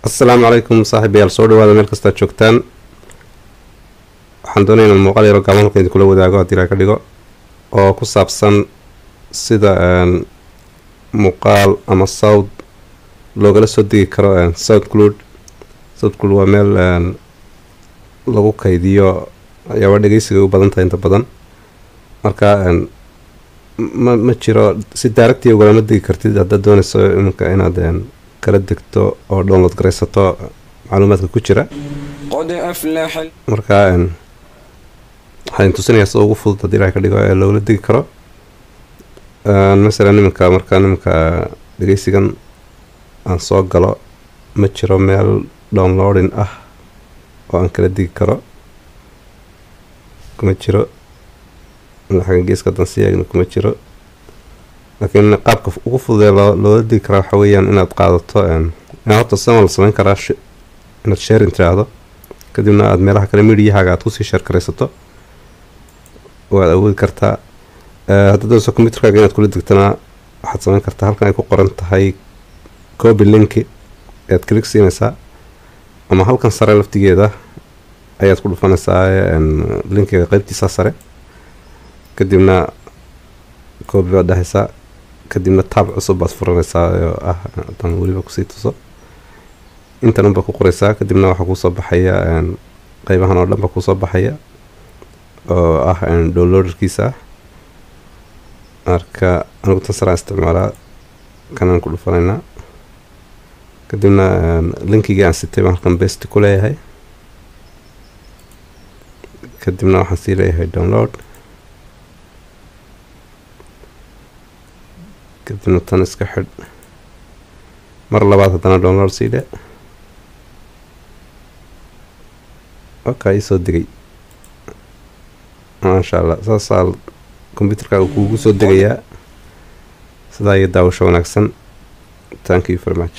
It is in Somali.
السلام عليكم صاحبي الصوري وهذا ملك استاد شوكتان waxaan doonaynaa muuqaal yaro gaaban halkan idinkula wadaago haddii la ka dhigo oo ku saabsan sida muuqaal ama sawd loogala soo degi karo SoundCloud waa meel lagu kaydiyo ayaaba dhegeysiga u badan tahay inta badan marka ma jiro si direct ah ugala degi kartid haddaad doonayso iminka inaad kala degto oo download garaysato macluumaadka ku jira marka waxaan tusinayaa sida ugu fudud haddii la ka dhigo ee loola degi karo masalan nimanka dhegeysigan aan soo galo ma jiro meel downloading ah oo aan kala degi karo kuma jiro xagga geeska dansiyaagna kuma jiro laakiin qaabka ugu fudud ee loola degi karo waxa weeyaan inaad qaadato inaad horta sidan la samayn karaa inaad sharing tiraahdo kadibna aad meelaha kale midiyahaaga aad kusii share karaysato waad awoodi kartaa haddaad doonayso computerkaaga inaad kula degtana waxaad samayn kartaa halkan ay ku qoran tahay copy link ayaad click siinaysaa ama halkan sare laftigeeda ayaad ku dhufanaysaa linkiga qaybtiisa sare kadibna copy baad dhahaysaa kadibna tab cusub baad furanaysaa oo ah haddaan weliba kusii tuso intan unbaa ku qoraysaa kadibna waxaa kusoo baxaya qaybahan oo dhan baa kusoo baxaya oo ah downloaderkiisa marka anigu tan saraan isticmaalaa kanaan ku dhufanaynaa kadibna linkigii aan sitay baan halkan paste ku leeyahay kadibna waxaan sii leeyahay download kadibna tan iska xidh mar labaad haddana download sii dhe okay soo degay maasha allah saasaa computerkaaga kuugu soo degayaa sidaa iyo daawasho wanaagsan thank you very much